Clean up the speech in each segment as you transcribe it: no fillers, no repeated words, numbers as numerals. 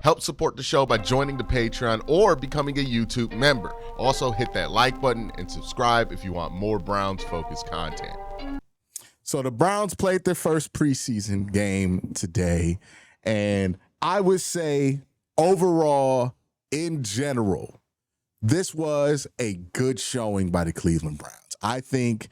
Help support the show by joining the Patreon or becoming a YouTube member. Also, hit that like button and subscribe if you want more Browns-focused content. So the Browns played their first preseason game today, and I would say overall, in general, this was a good showing by the Cleveland Browns. I think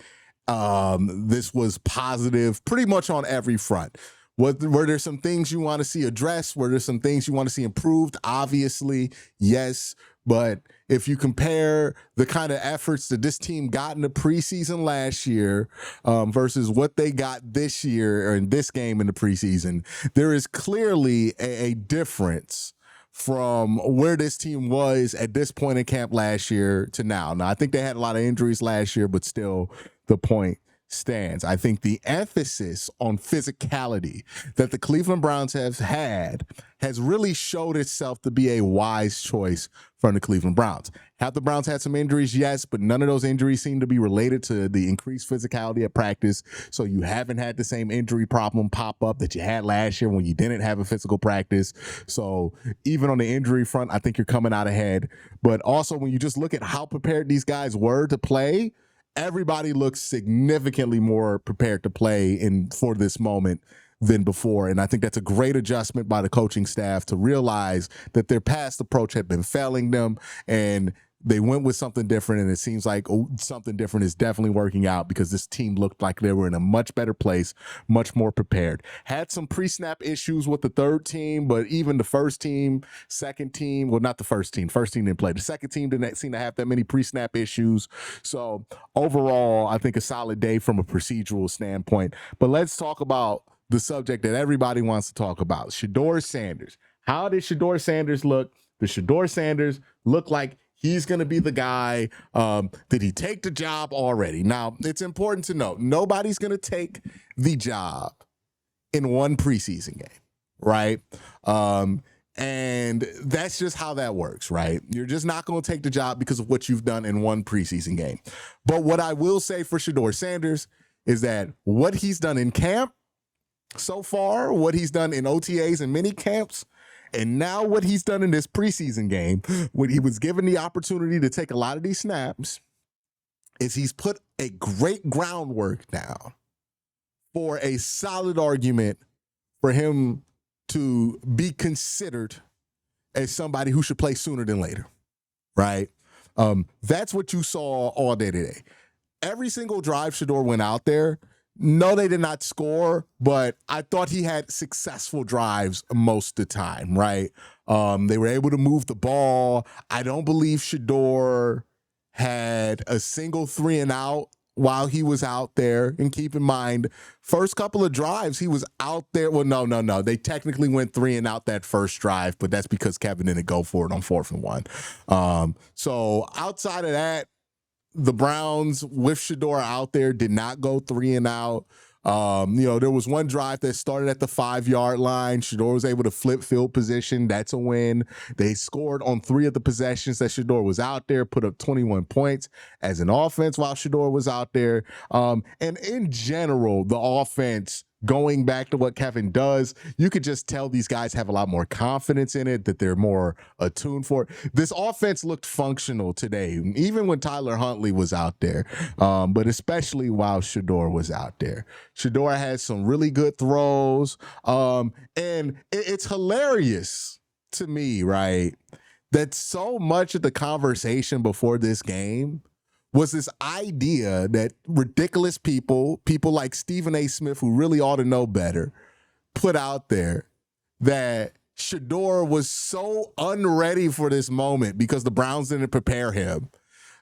this was positive pretty much on every front. Were there some things you want to see addressed? Were there some things you want to see improved? Obviously, yes. But if you compare the kind of efforts that this team got in the preseason last year versus what they got this year or in this game in the preseason, there is clearly a difference from where this team was at this point in camp last year to now. Now, I think they had a lot of injuries last year, but still the point stands. I think the emphasis on physicality that the Cleveland Browns have had has really showed itself to be a wise choice from the Cleveland Browns. Have the Browns had some injuries? Yes, but none of those injuries seem to be related to the increased physicality at practice. So you haven't had the same injury problem pop up that you had last year when you didn't have a physical practice. So even on the injury front, I think you're coming out ahead. But also when you just look at how prepared these guys were to play, everybody looks significantly more prepared to play for this moment than before. And I think that's a great adjustment by the coaching staff to realize that their past approach had been failing them, and they went with something different, and it seems like something different is definitely working out because this team looked like they were in a much better place, much more prepared. Had some pre-snap issues with the third team, but even the first team, second team, well, not the first team. First team didn't play. The second team didn't seem to have that many pre-snap issues. So overall, I think a solid day from a procedural standpoint. But let's talk about the subject that everybody wants to talk about, Shedeur Sanders. How did Shedeur Sanders look? Does Shedeur Sanders look like he's going to be the guy? Did he take the job already? Now, it's important to note, nobody's going to take the job in one preseason game, right? And that's just how that works, right? You're just not going to take the job because of what you've done in one preseason game. But what I will say for Shedeur Sanders is that what he's done in camp so far, what he's done in OTAs and mini camps, and now what he's done in this preseason game, when he was given the opportunity to take a lot of these snaps, is he's put a great groundwork down for a solid argument for him to be considered as somebody who should play sooner than later, right? That's what you saw all day today. Every single drive Shedeur went out there, no, they did not score, but I thought he had successful drives most of the time, right? They were able to move the ball. I don't believe Shedeur had a single 3 and out while he was out there. And keep in mind, first couple of drives, he was out there. Well, no. They technically went 3 and out that first drive, but that's because Kevin didn't go for it on 4th and 1. So outside of that, the Browns with Shedeur out there did not go 3 and out. There was one drive that started at the 5-yard line. Shedeur was able to flip field position. That's a win. They scored on 3 of the possessions that Shedeur was out there, put up 21 points as an offense while Shedeur was out there. And in general, the offense, going back to what Kevin does, you could just tell these guys have a lot more confidence in it, that they're more attuned for it. This offense looked functional today, even when Tyler Huntley was out there, but especially while Shedeur was out there. Shedeur had some really good throws, and it's hilarious to me, right, that so much of the conversation before this game was this idea that ridiculous people like Stephen A. Smith, who really ought to know better, put out there that Shedeur was so unready for this moment because the Browns didn't prepare him,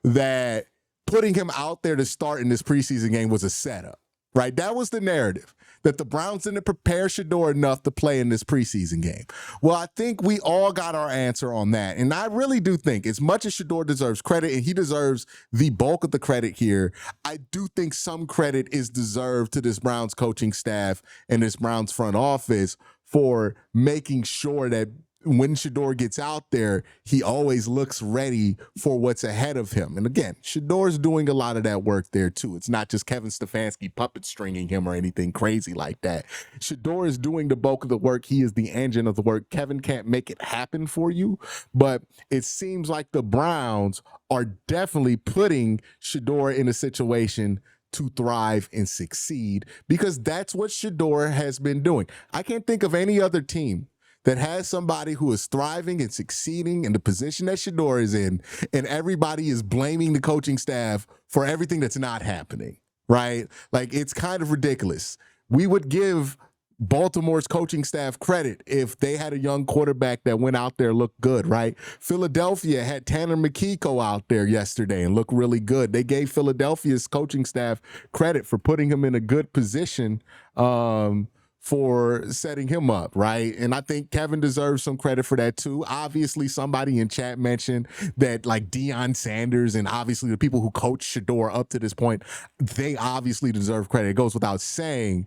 that putting him out there to start in this preseason game was a setup, right? That was the narrative, that the Browns didn't prepare Shedeur enough to play in this preseason game. Well, I think we all got our answer on that. And I really do think, as much as Shedeur deserves credit, and he deserves the bulk of the credit here, I do think some credit is deserved to this Browns coaching staff and this Browns front office for making sure that when Shedeur gets out there, he always looks ready for what's ahead of him. And again, Shedor's doing a lot of that work there too. It's not just Kevin Stefanski puppet stringing him or anything crazy like that. Shedeur is doing the bulk of the work. He is the engine of the work. Kevin can't make it happen for you, but it seems like the Browns are definitely putting Shedeur in a situation to thrive and succeed, because that's what Shedeur has been doing. I can't think of any other team that has somebody who is thriving and succeeding in the position that Shedeur is in, and everybody is blaming the coaching staff for everything that's not happening, right? Like, it's kind of ridiculous. We would give Baltimore's coaching staff credit if they had a young quarterback that went out there and looked good, right? Philadelphia had Tanner McKee out there yesterday and looked really good. They gave Philadelphia's coaching staff credit for putting him in a good position for setting him up, right? And I think Kevin deserves some credit for that too. Obviously, somebody in chat mentioned that, like, Deion Sanders and obviously the people who coached Shedeur up to this point, they obviously deserve credit. It goes without saying.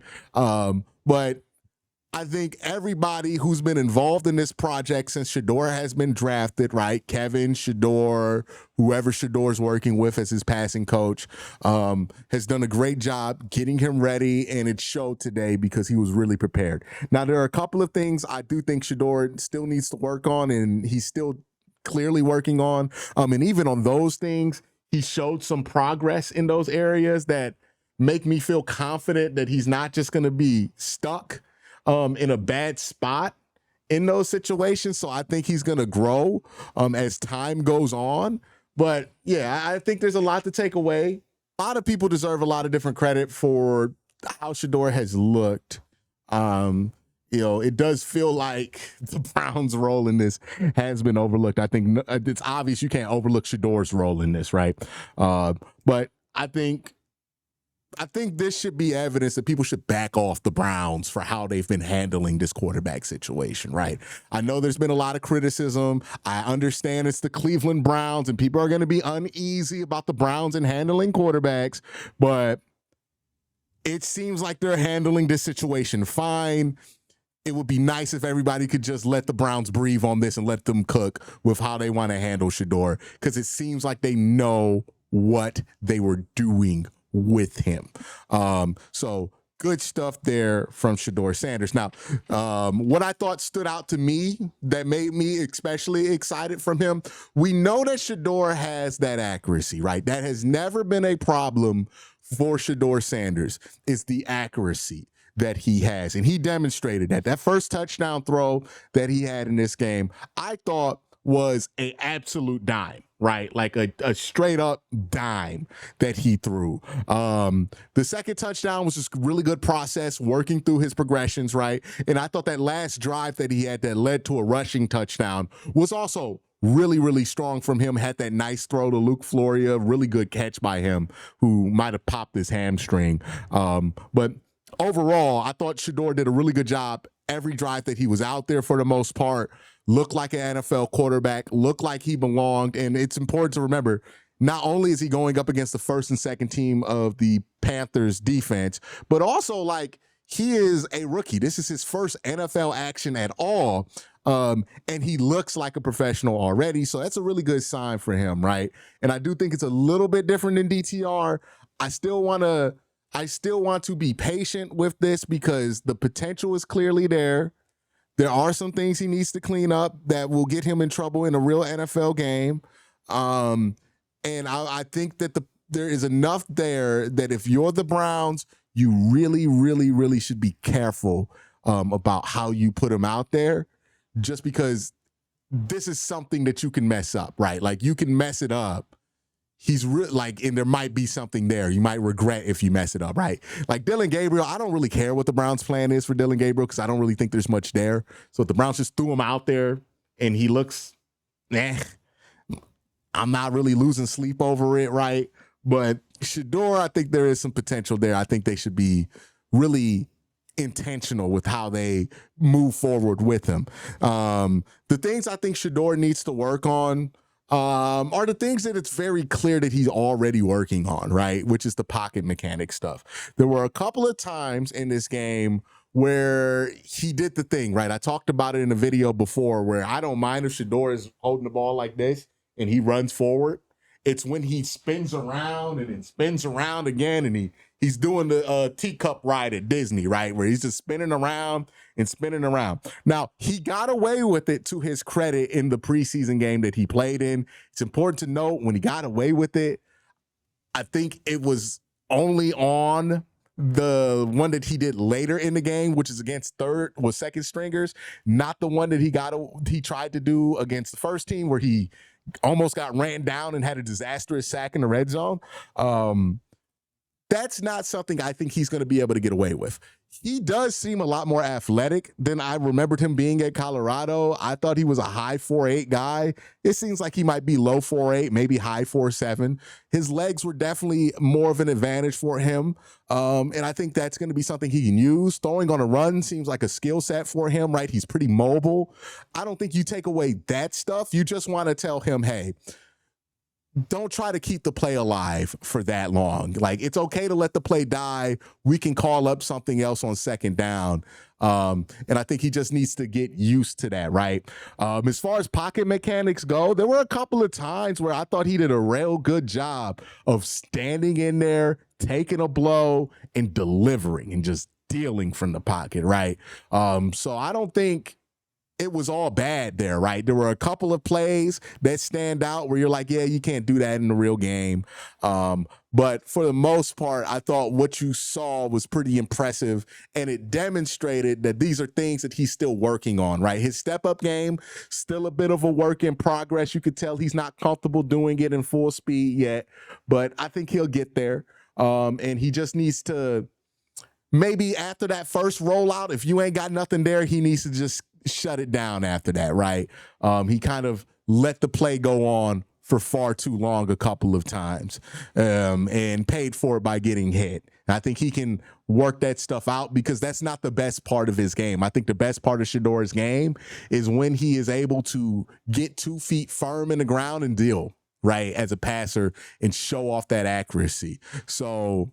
But I think everybody who's been involved in this project since Shedeur has been drafted, right? Kevin, Shedeur, whoever Shedeur's working with as his passing coach, has done a great job getting him ready, and it showed today because he was really prepared. Now, there are a couple of things I do think Shedeur still needs to work on, and he's still clearly working on. And even on those things, he showed some progress in those areas that make me feel confident that he's not just going to be stuck in a bad spot in those situations. So I think he's going to grow as time goes on. But yeah, I think there's a lot to take away. A lot of people deserve a lot of different credit for how Shedeur has looked. It does feel like the Browns' role in this has been overlooked. I think it's obvious you can't overlook Shedeur's role in this, right? But I think this should be evidence that people should back off the Browns for how they've been handling this quarterback situation, right? I know there's been a lot of criticism. I understand it's the Cleveland Browns and people are going to be uneasy about the Browns and handling quarterbacks, but it seems like they're handling this situation fine. It would be nice if everybody could just let the Browns breathe on this and let them cook with how they want to handle Shedeur, because it seems like they know what they were doing with him. So good stuff there from Shedeur Sanders. Now, what I thought stood out to me that made me especially excited from him, we know that Shedeur has that accuracy, right? That has never been a problem for Shedeur Sanders, is the accuracy that he has. And he demonstrated that. That first touchdown throw that he had in this game, I thought was an absolute dime, right? Like a straight up dime that he threw. The second touchdown was just really good process, working through his progressions, right? And I thought that last drive that he had that led to a rushing touchdown was also really, really strong from him. Had that nice throw to Luke Floria, really good catch by him, who might have popped his hamstring. But overall, I thought Shedeur did a really good job every drive that he was out there for the most part. Looked like an NFL quarterback, looked like he belonged. And it's important to remember, not only is he going up against the first and second team of the Panthers defense, but also, like, he is a rookie. This is his first NFL action at all. And he looks like a professional already. So that's a really good sign for him, right? And I do think it's a little bit different than DTR. I still want to be patient with this because the potential is clearly there. There are some things he needs to clean up that will get him in trouble in a real NFL game. And I think that there is enough there that if you're the Browns, you really, really, really should be careful about how you put him out there, just because this is something that you can mess up, right? Like, you can mess it up. And there might be something there. You might regret if you mess it up, right? Like Dillon Gabriel, I don't really care what the Browns' plan is for Dillon Gabriel because I don't really think there's much there. So if the Browns just threw him out there and he looks, I'm not really losing sleep over it, right? But Shedeur, I think there is some potential there. I think they should be really intentional with how they move forward with him. The things I think Shedeur needs to work on are the things that it's very clear that he's already working on, right? Which is the pocket mechanic stuff. There were a couple of times in this game where he did the thing, right? I talked about it in a video before where I don't mind if Shedeur is holding the ball like this and he runs forward. It's when he spins around and then spins around again and he's doing the teacup ride at Disney, right? Where he's just spinning around and spinning around. Now, he got away with it to his credit in the preseason game that he played in. It's important to note when he got away with it, I think it was only on the one that he did later in the game, which is against second stringers, not the one that he tried to do against the first team where he almost got ran down and had a disastrous sack in the red zone. That's not something I think he's going to be able to get away with. He does seem a lot more athletic than I remembered him being at Colorado. I thought he was a high 4'8" guy. It seems like he might be low 4'8", maybe high 4'7". His legs were definitely more of an advantage for him. And I think that's going to be something he can use. Throwing on a run seems like a skill set for him, right? He's pretty mobile. I don't think you take away that stuff. You just want to tell him, hey, don't try to keep the play alive for that long. Like, it's okay to let the play die. We can call up something else on second down. And I think he just needs to get used to that, right? As far as pocket mechanics go, there were a couple of times where I thought he did a real good job of standing in there, taking a blow, and delivering and just dealing from the pocket, right? So I don't think it was all bad there, right? There were a couple of plays that stand out where you're like, yeah, you can't do that in the real game. But for the most part, I thought what you saw was pretty impressive, and it demonstrated that these are things that he's still working on, right? His step-up game, still a bit of a work in progress. You could tell he's not comfortable doing it in full speed yet, but I think he'll get there. And he just needs to, maybe after that first rollout, if you ain't got nothing there, he needs to just shut it down after that, right? He kind of let the play go on for far too long a couple of times and paid for it by getting hit. And I think he can work that stuff out because that's not the best part of his game. I think the best part of Shedor's game is when he is able to get 2 feet firm in the ground and deal, right, as a passer and show off that accuracy. So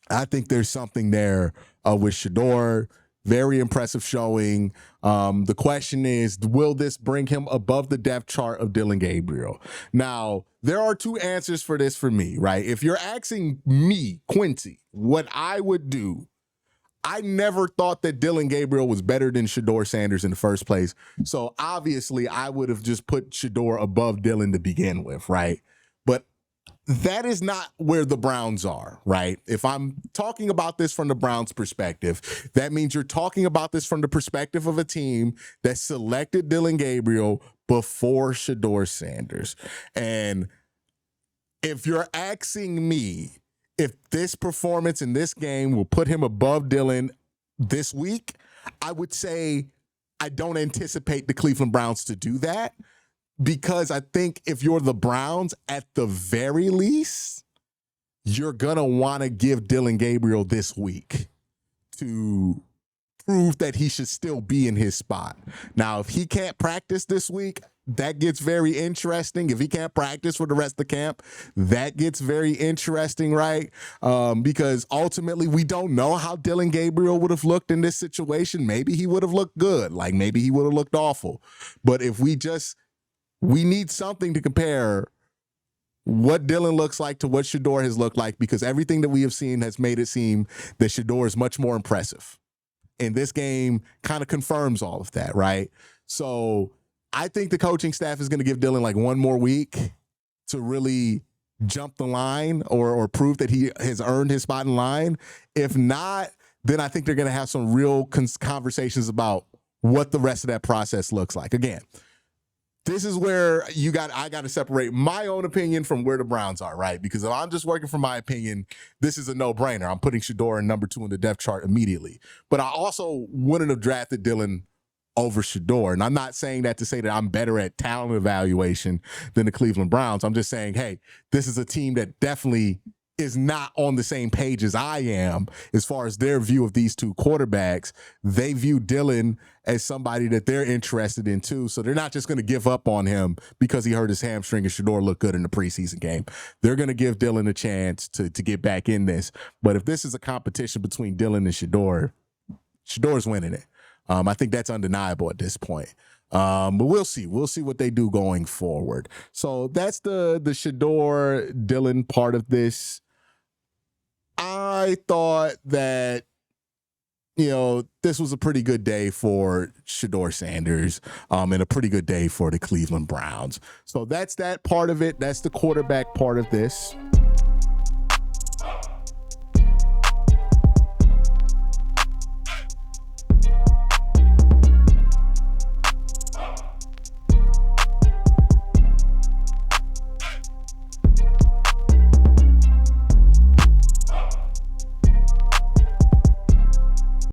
I think there's something there with Shedeur. Very impressive showing. The question is, will this bring him above the depth chart of Dillon Gabriel? Now, there are 2 answers for this for me, right? If you're asking me, Quincy, what I would do, I never thought that Dillon Gabriel was better than Shedeur Sanders in the first place. So obviously, I would have just put Shedeur above Dillon to begin with, right? But that is not where the Browns are, right? If I'm talking about this from the Browns' perspective, that means you're talking about this from the perspective of a team that selected Dillon Gabriel before Shedeur Sanders. And if you're asking me if this performance in this game will put him above Dillon this week, I would say I don't anticipate the Cleveland Browns to do that. Because I think if you're the Browns, at the very least, you're going to want to give Dillon Gabriel this week to prove that he should still be in his spot. Now, if he can't practice this week, that gets very interesting. If he can't practice for the rest of the camp, that gets very interesting, right? Because ultimately, we don't know how Dillon Gabriel would have looked in this situation. Maybe he would have looked good. Like, maybe he would have looked awful. But if we need something to compare what Dillon looks like to what Shedeur has looked like, because everything that we have seen has made it seem that Shedeur is much more impressive. And this game kind of confirms all of that, right? So I think the coaching staff is going to give Dillon like 1 more week to really jump the line or prove that he has earned his spot in line. If not, then I think they're going to have some real conversations about what the rest of that process looks like. Again, this is where I got to separate my own opinion from where the Browns are, right? Because if I'm just working from my opinion, this is a no-brainer. I'm putting Shedeur in number 2 on the depth chart immediately. But I also wouldn't have drafted Dillon over Shedeur. And I'm not saying that to say that I'm better at talent evaluation than the Cleveland Browns. I'm just saying, hey, this is a team that definitely is not on the same page as I am as far as their view of these 2 quarterbacks. They view Dillon as somebody that they're interested in too. So they're not just going to give up on him because he hurt his hamstring and Shedeur looked good in the preseason game. They're going to give Dillon a chance to get back in this. But if this is a competition between Dillon and Shedeur, Shedor's winning it. I think that's undeniable at this point. But we'll see. We'll see what they do going forward. So that's the Shedeur Dillon part of this. I thought that, this was a pretty good day for Shedeur Sanders and a pretty good day for the Cleveland Browns. So that's that part of it. That's the quarterback part of this.